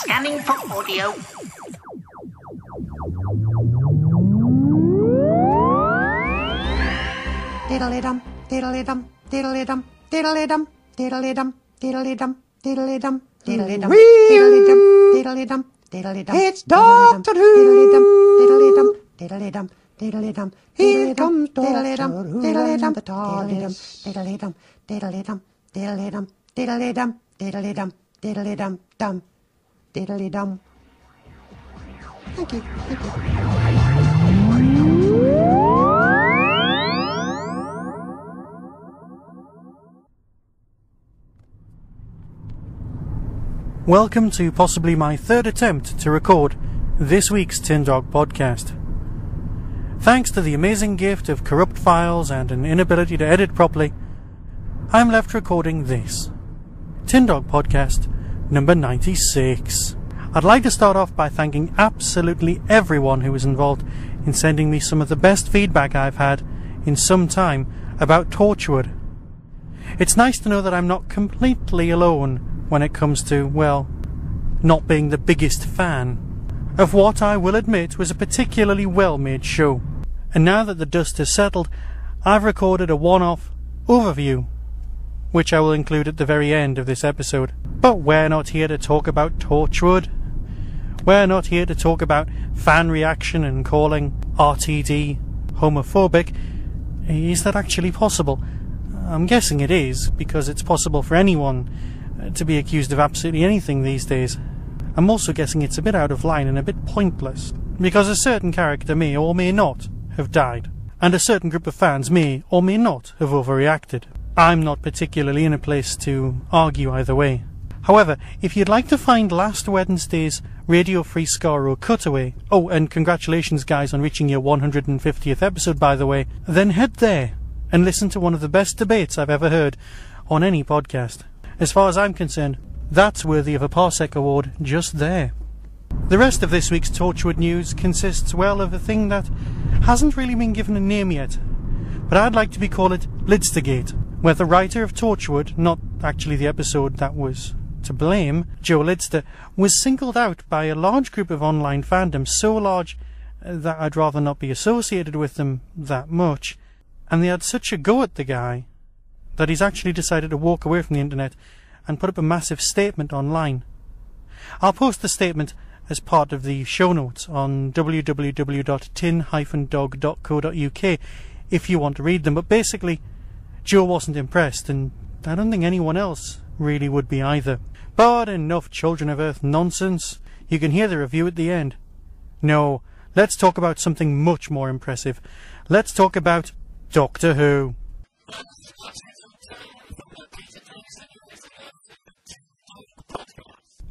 Scanning for audio. Diddle-dum, diddle-dum, diddle-dum, diddle-dum, diddle-dum, diddle-dum, diddle-dum, diddle-dum, diddle-dum, diddle-dum, diddle-dum. It's Doctor Who. Diddle-dum, diddle-dum, diddle-dum, here comes Doctor Who and the TARDIS. Diddle-dum, diddle-dum, diddle-dum, diddle-dum, diddle-dum, diddle-dum, dum, diddle-dum. Thank you, thank you. Welcome to possibly my third attempt to record this week's Tin Dog podcast. Thanks to the amazing gift of corrupt files and an inability to edit properly, I'm left recording this, Tin Dog podcast number 96. I'd like to start off by thanking absolutely everyone who was involved in sending me some of the best feedback I've had in some time about Torchwood. It's nice to know that I'm not completely alone when it comes to, well, not being the biggest fan of what I will admit was a particularly well-made show. And now that the dust has settled, I've recorded a one-off overview, which I will include at the very end of this episode. But we're not here to talk about Torchwood. We're not here to talk about fan reaction and calling RTD homophobic. Is that actually possible? I'm guessing it is, because it's possible for anyone to be accused of absolutely anything these days. I'm also guessing it's a bit out of line and a bit pointless, because a certain character may or may not have died, and a certain group of fans may or may not have overreacted. I'm not particularly in a place to argue either way. However, if you'd like to find last Wednesday's Radio Free Scaro cutaway, oh, and congratulations guys on reaching your 150th episode by the way, then head there and listen to one of the best debates I've ever heard on any podcast. As far as I'm concerned, that's worthy of a Parsec Award just there. The rest of this week's Torchwood news consists, well, of a thing that hasn't really been given a name yet, but I'd like to call it Lidstergate, where the writer of Torchwood, not actually the episode that was to blame, Joe Lidster, was singled out by a large group of online fandoms, so large that I'd rather not be associated with them that much, and they had such a go at the guy that he's actually decided to walk away from the internet and put up a massive statement online. I'll post the statement as part of the show notes on www.tin-dog.co.uk if you want to read them, but basically Joe wasn't impressed, and I don't think anyone else really would be either. But enough Children of Earth nonsense. You can hear the review at the end. No, let's talk about something much more impressive. Let's talk about Doctor Who.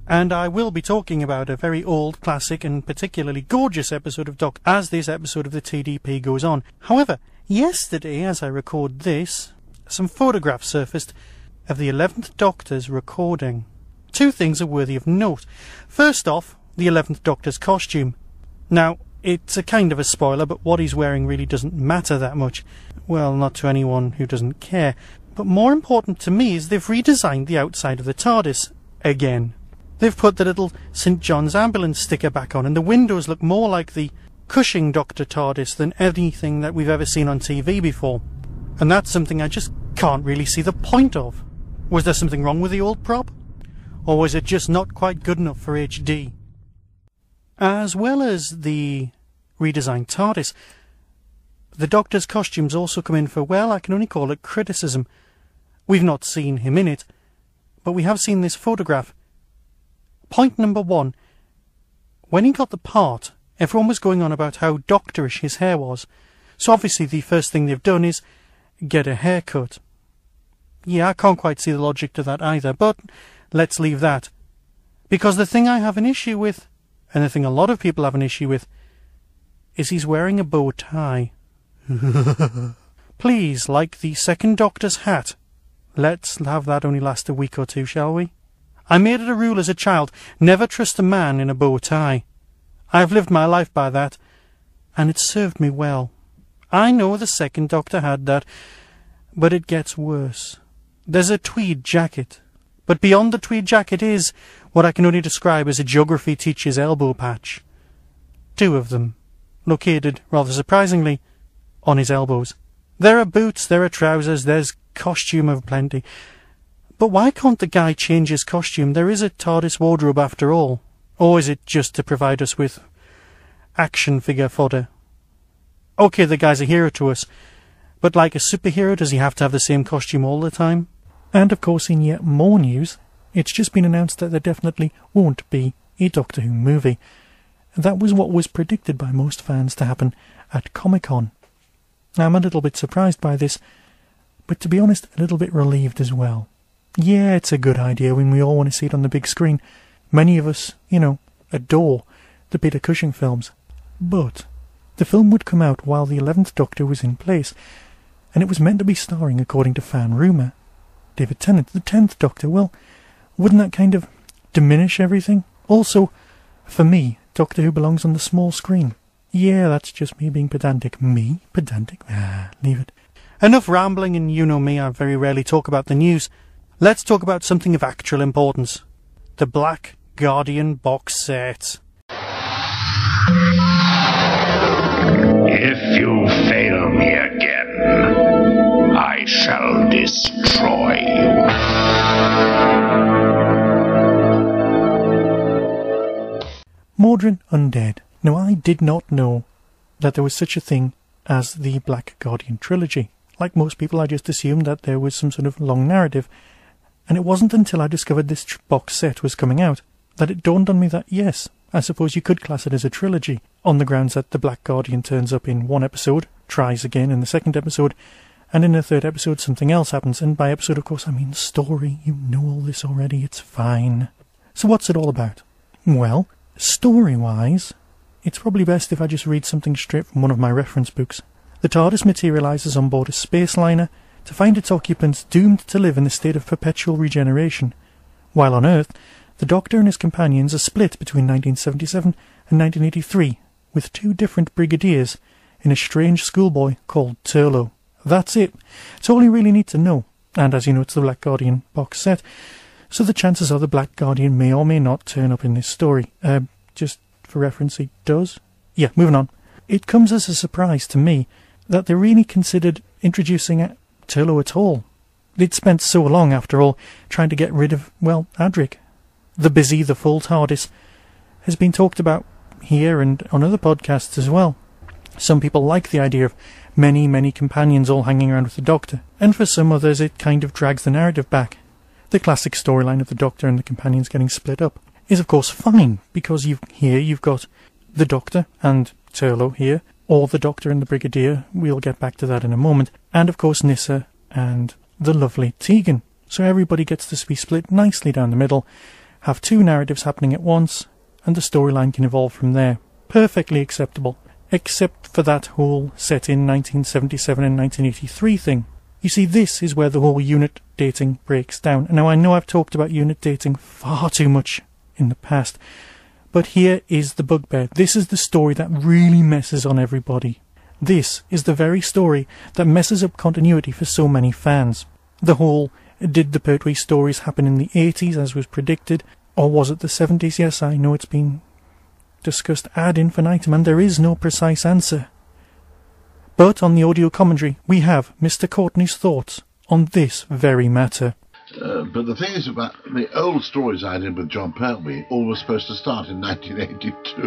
And I will be talking about a very old, classic and particularly gorgeous episode of Doctor as this episode of the TDP goes on. However, yesterday, as I record this, some photographs surfaced of the 11th Doctor's recording. Two things are worthy of note. First off, the 11th Doctor's costume. Now, it's a kind of a spoiler, but what he's wearing really doesn't matter that much. Well, not to anyone who doesn't care. But more important to me is they've redesigned the outside of the TARDIS again. They've put the little St. John's ambulance sticker back on, and the windows look more like the Cushing Doctor TARDIS than anything that we've ever seen on TV before. And that's something I just can't really see the point of. Was there something wrong with the old prop? Or was it just not quite good enough for HD? As well as the redesigned TARDIS, the Doctor's costumes also come in for, well, I can only call it criticism. We've not seen him in it, but we have seen this photograph. Point number one. When he got the part, everyone was going on about how doctorish his hair was. So obviously the first thing they've done is get a haircut. Yeah, I can't quite see the logic to that either, but let's leave that. Because the thing I have an issue with, and the thing a lot of people have an issue with, is he's wearing a bow tie. Please, like the second Doctor's hat, let's have that only last a week or two, shall we? I made it a rule as a child, never trust a man in a bow tie. I've lived my life by that, and it served me well. I know the second Doctor had that, but it gets worse. There's a tweed jacket, But beyond the tweed jacket is what I can only describe as a geography teacher's elbow patch. 2 of them, located, rather surprisingly, on his elbows. There are boots, there are trousers, there's costume of plenty. But why can't the guy change his costume? There is a TARDIS wardrobe after all. Or is it just to provide us with action figure fodder? Okay, the guy's a hero to us, but like a superhero, does he have to have the same costume all the time? And of course, in yet more news, it's just been announced that there definitely won't be a Doctor Who movie. That was what was predicted by most fans to happen at Comic-Con. Now, I'm a little bit surprised by this, but to be honest, a little bit relieved as well. Yeah, it's a good idea when we all want to see it on the big screen. Many of us, adore the Peter Cushing films. But the film would come out while the 11th Doctor was in place, and it was meant to be starring, according to fan rumour, David Tennant, the 10th Doctor. Well, wouldn't that kind of diminish everything? Also, for me, Doctor Who belongs on the small screen. Yeah, that's just me being pedantic. Me? Pedantic? Leave it. Enough rambling, and you know me, I very rarely talk about the news. Let's talk about something of actual importance. The Black Guardian box set. If you fail me again, I shall destroy you. MAUDRIN Undead. Now, I did not know that there was such a thing as the Black Guardian trilogy. Like most people, I just assumed that there was some sort of long narrative, and it wasn't until I discovered this box set was coming out that it dawned on me that, yes, I suppose you could class it as a trilogy, on the grounds that the Black Guardian turns up in one episode, tries again in the second episode, and in the third episode something else happens. And by episode, of course, I mean story. You know all this already, it's fine. So what's it all about? Well, story-wise, it's probably best if I just read something straight from one of my reference books. The TARDIS materialises on board a space liner to find its occupants doomed to live in a state of perpetual regeneration. While on Earth, the Doctor and his companions are split between 1977 and 1983, with 2 different brigadiers in a strange schoolboy called Turlough. That's it. It's all you really need to know. And as you know, it's the Black Guardian box set, so the chances are the Black Guardian may or may not turn up in this story. Just for reference, he does. Yeah, moving on. It comes as a surprise to me that they really considered introducing Turlough at all. They'd spent so long, after all, trying to get rid of, well, Adric. The full TARDIS has been talked about here and on other podcasts as well. Some people like the idea of many, many companions all hanging around with the Doctor, and for some others it kind of drags the narrative back. The classic storyline of the Doctor and the companions getting split up is of course fine, because you've got the Doctor and Turlough here, or the Doctor and the Brigadier, we'll get back to that in a moment, and of course Nyssa and the lovely Tegan. So everybody gets to be split nicely down the middle, have 2 narratives happening at once, and the storyline can evolve from there. Perfectly acceptable, except for that whole set in 1977 and 1983 thing. You see, this is where the whole unit dating breaks down. Now, I know I've talked about unit dating far too much in the past, but here is the bugbear. This is the story that really messes on everybody. This is the very story that messes up continuity for so many fans. The whole, did the Pertwee stories happen in the 80s as was predicted, or was it the 70s? Yes, I know it's been discussed ad infinitum, and there is no precise answer. But on the audio commentary, we have Mr. Courtney's thoughts on this very matter. But the thing is about the old stories I did with John Pertwee, all were supposed to start in 1982.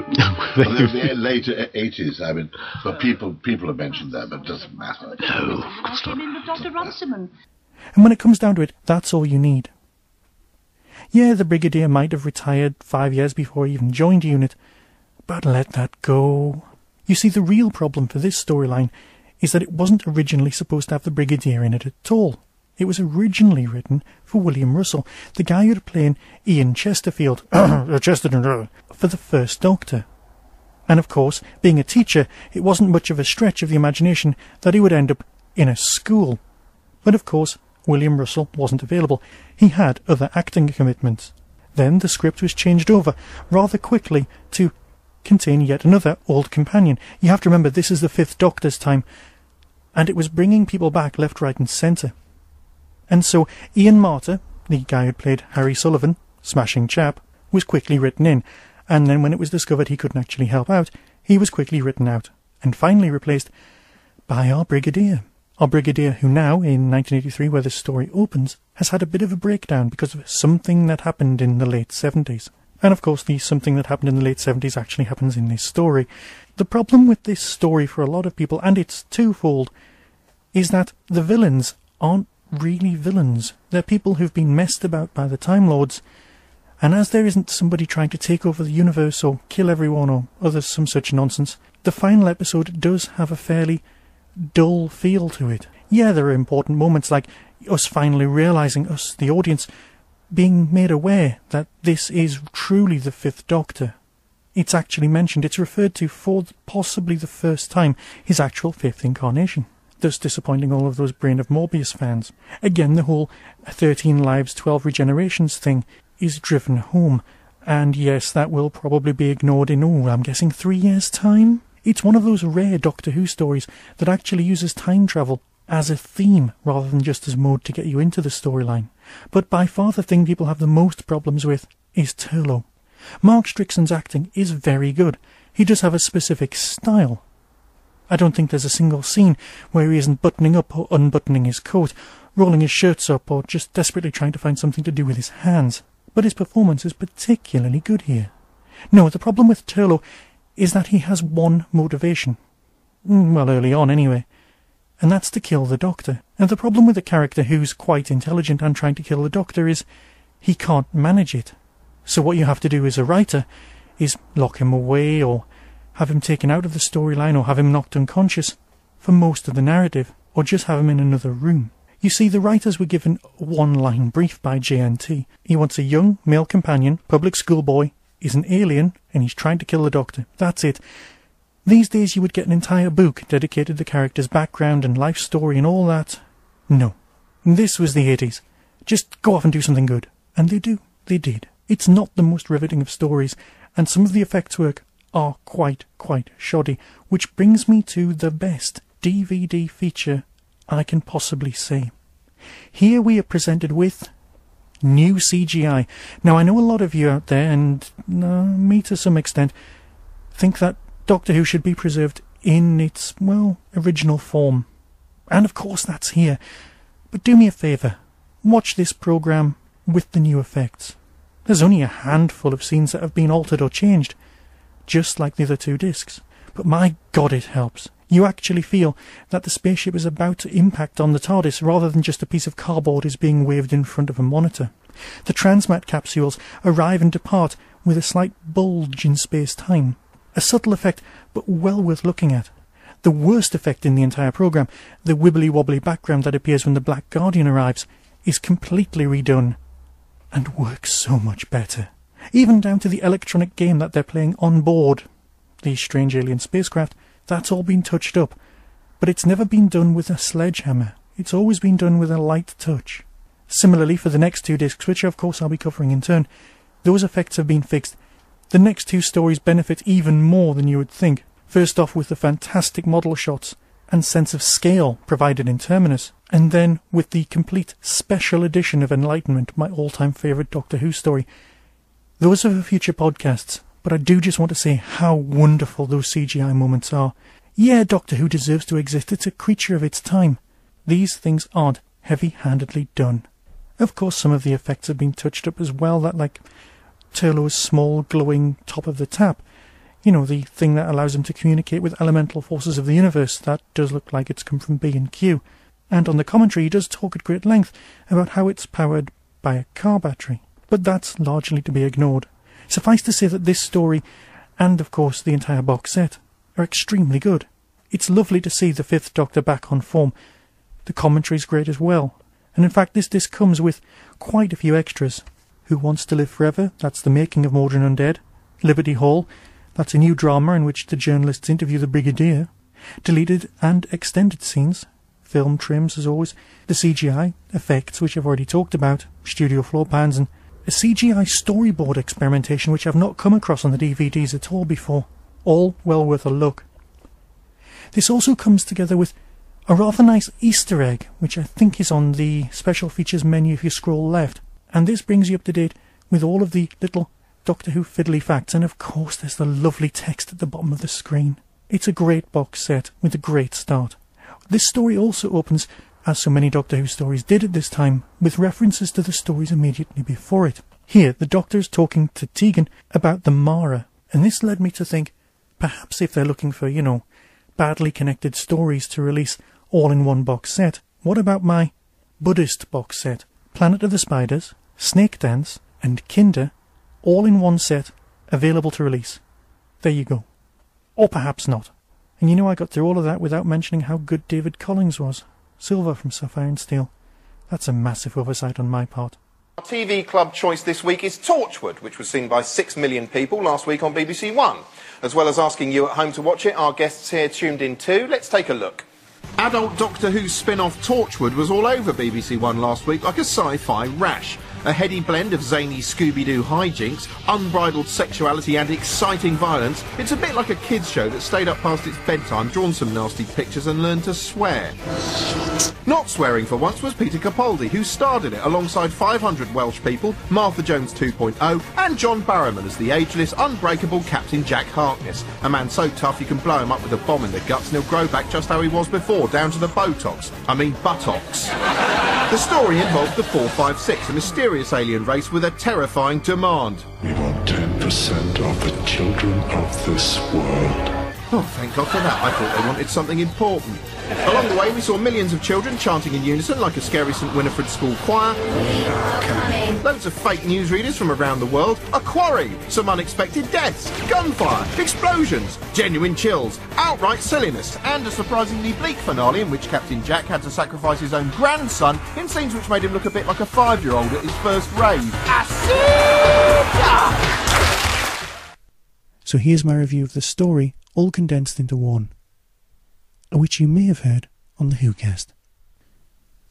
The later 80s, I mean, but people have mentioned that, but it doesn't matter. No, ask him in with Dr. Runciman. And when it comes down to it, that's all you need. Yeah, the Brigadier might have retired 5 years before he even joined UNIT, but let that go. You see, the real problem for this storyline is that it wasn't originally supposed to have the Brigadier in it at all. It was originally written for William Russell, the guy who'd played Ian Chesterfield, for the first Doctor. And of course, being a teacher, it wasn't much of a stretch of the imagination that he would end up in a school. But of course, William Russell wasn't available. He had other acting commitments. Then the script was changed over rather quickly to contain yet another old companion. You have to remember, this is the 5th Doctor's time, and it was bringing people back left, right and centre. And so Ian Marter, the guy who played Harry Sullivan, smashing chap, was quickly written in, and then when it was discovered he couldn't actually help out, he was quickly written out, and finally replaced by our Brigadier. Our Brigadier, who now, in 1983, where this story opens, has had a bit of a breakdown because of something that happened in the late 70s. And of course, the something that happened in the late 70s actually happens in this story. The problem with this story for a lot of people, and it's twofold, is that the villains aren't really villains. They're people who've been messed about by the Time Lords, and as there isn't somebody trying to take over the universe or kill everyone or other some such nonsense, the final episode does have a fairly dull feel to it. Yeah, there are important moments like us finally realising, us, the audience, being made aware that this is truly the Fifth Doctor. It's actually mentioned, it's referred to for possibly the first time, his actual fifth incarnation, thus disappointing all of those Brain of Morbius fans. Again, the whole 13 lives, 12 regenerations thing is driven home, and yes, that will probably be ignored in, I'm guessing 3 years' time? It's one of those rare Doctor Who stories that actually uses time travel as a theme rather than just as mode to get you into the storyline. But by far the thing people have the most problems with is Turlough. Mark Strickson's acting is very good. He does have a specific style. I don't think there's a single scene where he isn't buttoning up or unbuttoning his coat, rolling his shirts up, or just desperately trying to find something to do with his hands. But his performance is particularly good here. No, the problem with Turlough is that he has one motivation. Well, early on anyway. And that's to kill the Doctor. And the problem with a character who's quite intelligent and trying to kill the Doctor is he can't manage it. So what you have to do as a writer is lock him away or have him taken out of the storyline or have him knocked unconscious for most of the narrative, or just have him in another room. You see, the writers were given a one-line brief by JNT. He wants a young male companion, public school boy, is an alien, and he's trying to kill the Doctor. That's it. These days you would get an entire book dedicated to the character's background and life story and all that. No. This was the 80s. Just go off and do something good. And they do. They did. It's not the most riveting of stories, and some of the effects work are quite shoddy, which brings me to the best DVD feature I can possibly say. Here we are presented with new CGI. Now, I know a lot of you out there, and me to some extent, think that Doctor Who should be preserved in its, original form. And of course that's here. But do me a favour, watch this programme with the new effects. There's only a handful of scenes that have been altered or changed, just like the other two discs. But my God, it helps. You actually feel that the spaceship is about to impact on the TARDIS rather than just a piece of cardboard is being waved in front of a monitor. The transmat capsules arrive and depart with a slight bulge in space-time. A subtle effect, but well worth looking at. The worst effect in the entire programme, the wibbly-wobbly background that appears when the Black Guardian arrives, is completely redone and works so much better. Even down to the electronic game that they're playing on board the strange alien spacecraft, that's all been touched up. But it's never been done with a sledgehammer. It's always been done with a light touch. Similarly, for the next two discs, which of course I'll be covering in turn, those effects have been fixed. The next two stories benefit even more than you would think. First off with the fantastic model shots and sense of scale provided in Terminus, and then with the complete special edition of Enlightenment, my all-time favourite Doctor Who story. Those are for future podcasts, but I do just want to say how wonderful those CGI moments are. Yeah, Doctor Who deserves to exist. It's a creature of its time. These things aren't heavy-handedly done. Of course, some of the effects have been touched up as well, that like Turlough's small glowing top of the tap. You know, the thing that allows him to communicate with elemental forces of the universe. That does look like it's come from B&Q. And on the commentary he does talk at great length about how it's powered by a car battery. But that's largely to be ignored. Suffice to say that this story, and of course the entire box set, are extremely good. It's lovely to see the Fifth Doctor back on form. The commentary's great as well. And in fact this disc comes with quite a few extras. Who Wants to Live Forever? That's the making of MAUDRIN UNDEAD. Liberty Hall? That's a new drama in which the journalists interview the Brigadier. Deleted and extended scenes. Film trims, as always. The CGI effects, which I've already talked about. Studio floor pans, and a CGI storyboard experimentation which I've not come across on the DVDs at all before. All well worth a look. This also comes together with a rather nice Easter egg, which I think is on the special features menu if you scroll left. And this brings you up to date with all of the little Doctor Who fiddly facts, and of course there's the lovely text at the bottom of the screen. It's a great box set with a great start. This story also opens, as so many Doctor Who stories did at this time, with references to the stories immediately before it. Here, the Doctor's talking to Tegan about the Mara, and this led me to think, perhaps if they're looking for, badly connected stories to release all in one box set, what about my Buddhist box set? Planet of the Spiders, Snake Dance, and Kinder, all in one set, available to release. There you go. Or perhaps not. And I got through all of that without mentioning how good David Collins was. Silver from Sapphire and Steel. That's a massive oversight on my part. Our TV club choice this week is Torchwood, which was seen by 6 million people last week on BBC One. As well as asking you at home to watch it, our guests here tuned in too. Let's take a look. Adult Doctor Who spin-off Torchwood was all over BBC One last week like a sci-fi rash. A heady blend of zany Scooby-Doo hijinks, unbridled sexuality and exciting violence. It's a bit like a kids' show that stayed up past its bedtime, drawn some nasty pictures and learned to swear. Not swearing for once was Peter Capaldi, who starred in it alongside 500 Welsh people, Martha Jones 2.0 and John Barrowman as the ageless, unbreakable Captain Jack Harkness. A man so tough you can blow him up with a bomb in the guts and he'll grow back just how he was before, down to the buttocks. The story involved the 456, a mysterious alien race with a terrifying demand. We want 10% of the children of this world. Oh, thank God for that. I thought they wanted something important. Along the way, we saw millions of children chanting in unison like a scary St Winifred school choir. Loads of fake newsreaders from around the world. A quarry. Some unexpected deaths. Gunfire. Explosions. Genuine chills. Outright silliness. And a surprisingly bleak finale in which Captain Jack had to sacrifice his own grandson in scenes which made him look a bit like a 5-year-old at his first rave. So here's my review of the story, all condensed into one, which you may have heard on the WhoCast.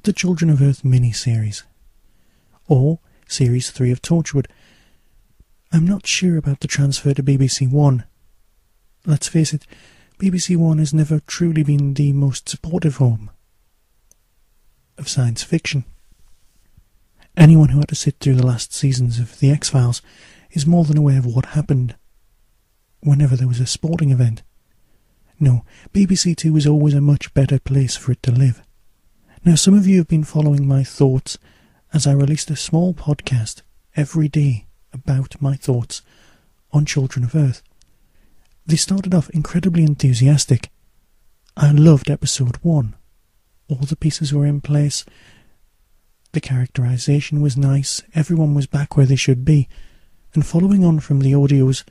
The Children of Earth mini-series, or Series 3 of Torchwood. I'm not sure about the transfer to BBC One. Let's face it, BBC One has never truly been the most supportive home of science fiction. Anyone who had to sit through the last seasons of The X-Files is more than aware of what happened whenever there was a sporting event. No, BBC Two was always a much better place for it to live. Now, some of you have been following my thoughts as I released a small podcast every day about my thoughts on Children of Earth. They started off incredibly enthusiastic. I loved episode 1. All the pieces were in place. The characterization was nice. Everyone was back where they should be. And following on from the audios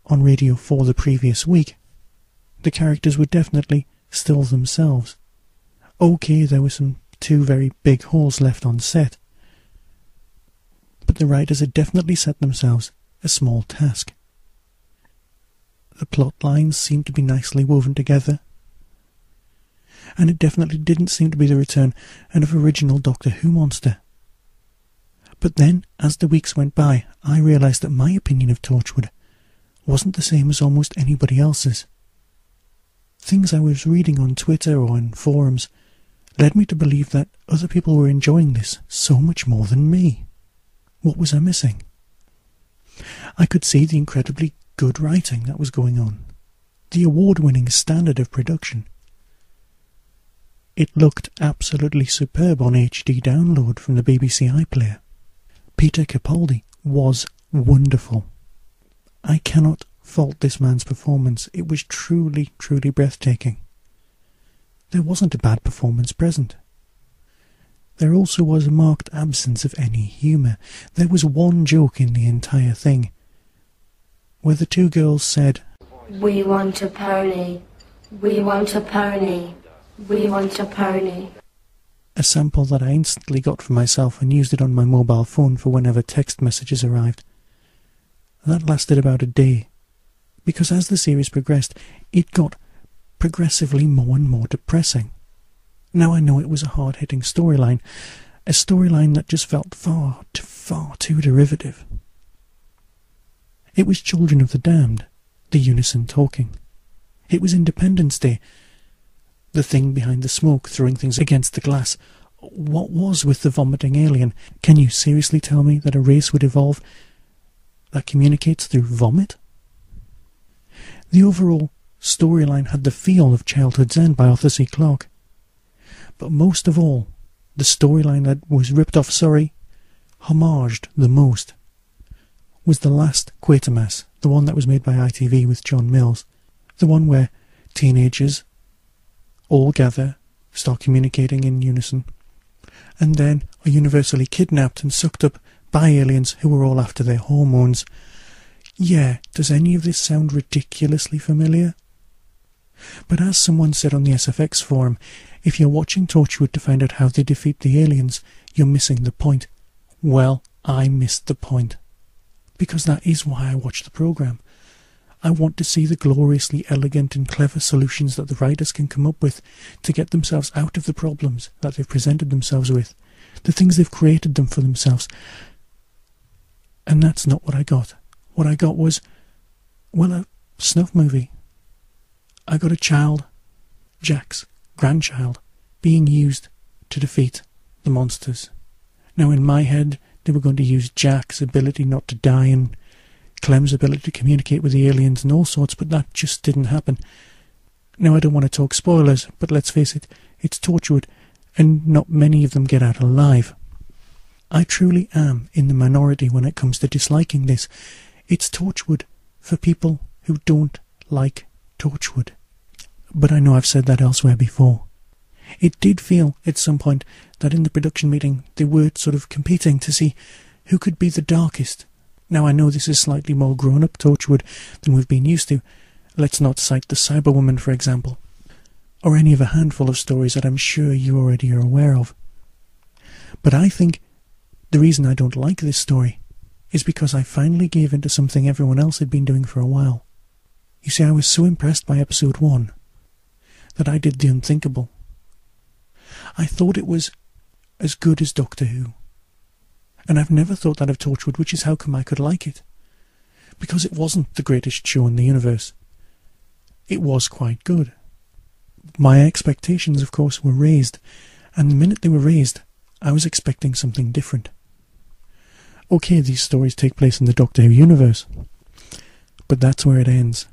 on Radio 4 the previous week, the characters were definitely still themselves. Okay, there were some 2 very big holes left on set, but the writers had definitely set themselves a small task. The plot lines seemed to be nicely woven together, and it definitely didn't seem to be the return of original Doctor Who monster. But then, as the weeks went by, I realised that my opinion of Torchwood wasn't the same as almost anybody else's. Things I was reading on Twitter or in forums led me to believe that other people were enjoying this so much more than me. What was I missing? I could see the incredibly good writing that was going on, the award-winning standard of production. It looked absolutely superb on HD download from the BBC iPlayer. Peter Capaldi was wonderful. I cannot fault this man's performance. It was truly, truly breathtaking. There wasn't a bad performance present. There also was a marked absence of any humour. There was one joke in the entire thing, where the 2 girls said, "We want a pony. We want a pony. We want a pony." A sample that I instantly got for myself and used it on my mobile phone for whenever text messages arrived. That lasted about a day, because as the series progressed, it got progressively more and more depressing. Now I know it was a hard-hitting storyline, a storyline that just felt far too derivative. It was Children of the Damned, the unison talking. It was Independence Day, the thing behind the smoke throwing things against the glass, What was with the vomiting alien? Can you seriously tell me that a race would evolve that communicates through vomit? The overall storyline had the feel of Childhood's End by Arthur C. Clarke. But most of all, the storyline that was homaged the most, was the last Quatermass, the one that was made by ITV with John Mills. The one where teenagers all gather, start communicating in unison, and then are universally kidnapped and sucked up by aliens who are all after their hormones. Yeah, does any of this sound ridiculously familiar? But as someone said on the SFX forum, if you're watching Torchwood to find out how they defeat the aliens, you're missing the point. Well, I missed the point. Because that is why I watch the programme. I want to see the gloriously elegant and clever solutions that the writers can come up with to get themselves out of the problems that they've presented themselves with, the things they've created them for themselves. And that's not what I got. What I got was, well, a snuff movie. I got a child, Jack's grandchild, being used to defeat the monsters. Now in my head, they were going to use Jack's ability not to die and Clem's ability to communicate with the aliens and all sorts, but that just didn't happen. Now I don't want to talk spoilers, but let's face it, it's Torchwood, and not many of them get out alive. I truly am in the minority when it comes to disliking this. It's Torchwood for people who don't like Torchwood. But I know I've said that elsewhere before. It did feel at some point that in the production meeting they were sort of competing to see who could be the darkest. Now I know this is slightly more grown-up Torchwood than we've been used to. Let's not cite the Cyberwoman, for example, or any of a handful of stories that I'm sure you already are aware of. But I think the reason I don't like this story is because I finally gave in to something everyone else had been doing for a while. You see, I was so impressed by episode 1 that I did the unthinkable. I thought it was as good as Doctor Who. And I've never thought that of Torchwood, which is how come I could like it. Because it wasn't the greatest show in the universe. It was quite good. My expectations, of course, were raised, and the minute they were raised, I was expecting something different. Okay, these stories take place in the Doctor Who universe, but that's where it ends.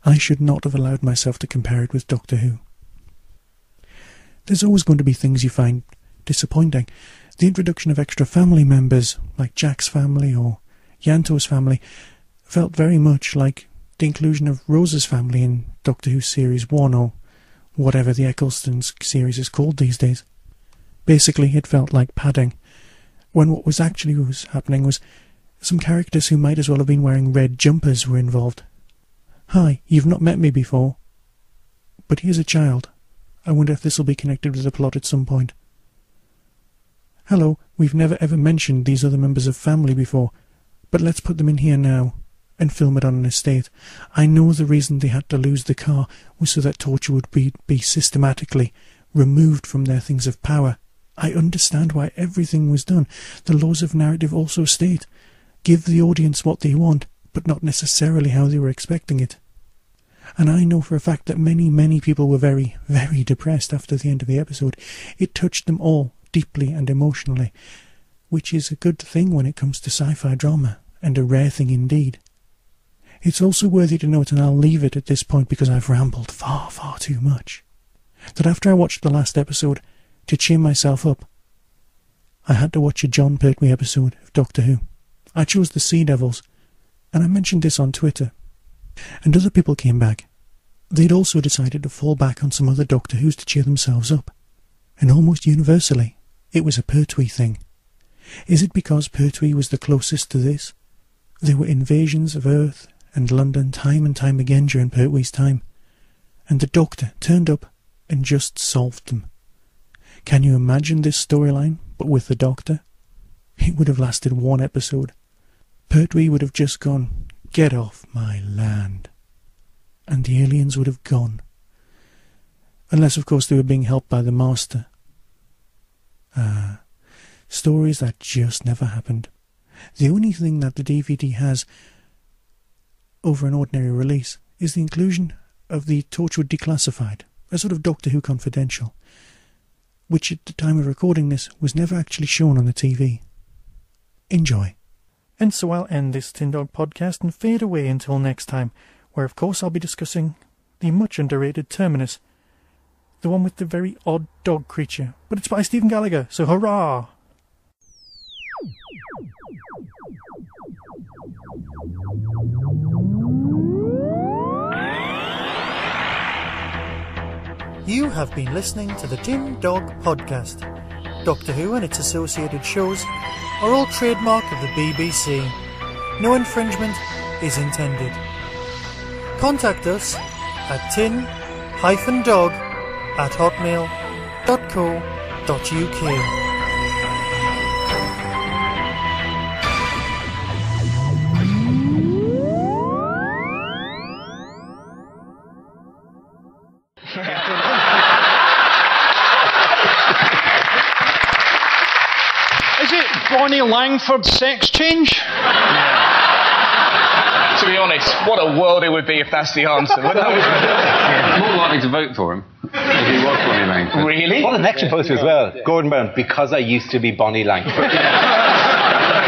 I should not have allowed myself to compare it with Doctor Who. There's always going to be things you find disappointing. The introduction of extra family members, like Jack's family or Yanto's family, felt very much like the inclusion of Rose's family in Doctor Who Series 1, or whatever the Eccleston's series is called these days. Basically, it felt like padding, when what was actually happening was some characters who might as well have been wearing red jumpers were involved. Hi, you've not met me before, but here's a child. I wonder if this will be connected with the plot at some point. Hello, we've never ever mentioned these other members of family before, but let's put them in here now, and film it on an estate. I know the reason they had to lose the car was so that Torchwood would be systematically removed from their things of power. I understand why everything was done. The laws of narrative also state, give the audience what they want, but not necessarily how they were expecting it. And I know for a fact that many, many people were very, very depressed after the end of the episode. It touched them all, deeply and emotionally, which is a good thing when it comes to sci-fi drama, and a rare thing indeed. It's also worthy to note, and I'll leave it at this point because I've rambled far, far too much, that after I watched the last episode, to cheer myself up, I had to watch a John Pertwee episode of Doctor Who. I chose the Sea Devils, and I mentioned this on Twitter, and other people came back. They'd also decided to fall back on some other Doctor Whos to cheer themselves up, and almost universally, it was a Pertwee thing. Is it because Pertwee was the closest to this? There were invasions of Earth and London time and time again during Pertwee's time, and the Doctor turned up and just solved them. Can you imagine this storyline, but with the Doctor? It would have lasted one episode. Pertwee would have just gone, "Get off my land," and the aliens would have gone. Unless, of course, they were being helped by the Master. Stories that just never happened. The only thing that the DVD has over an ordinary release is the inclusion of the Torchwood Declassified, a sort of Doctor Who Confidential. which at the time of recording this was never actually shown on the TV. Enjoy. And so I'll end this Tin Dog podcast and fade away until next time, where of course I'll be discussing the much underrated Terminus, the one with the very odd dog creature, but it's by Stephen Gallagher, so hurrah! You have been listening to the Tin Dog Podcast. Doctor Who and its associated shows are all trademark of the BBC. No infringement is intended. Contact us at tin-dog@hotmail.co.uk. Is it Bonnie Langford's sex change? Yeah. To be honest, what a world it would be if that's the answer. I'm more likely to vote for him if he was Bonnie Langford. Really? What an extra poster as well. Gordon Brown, because I used to be Bonnie Langford.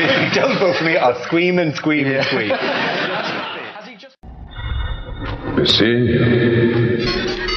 If you don't vote for me, I'll scream and scream and scream. See?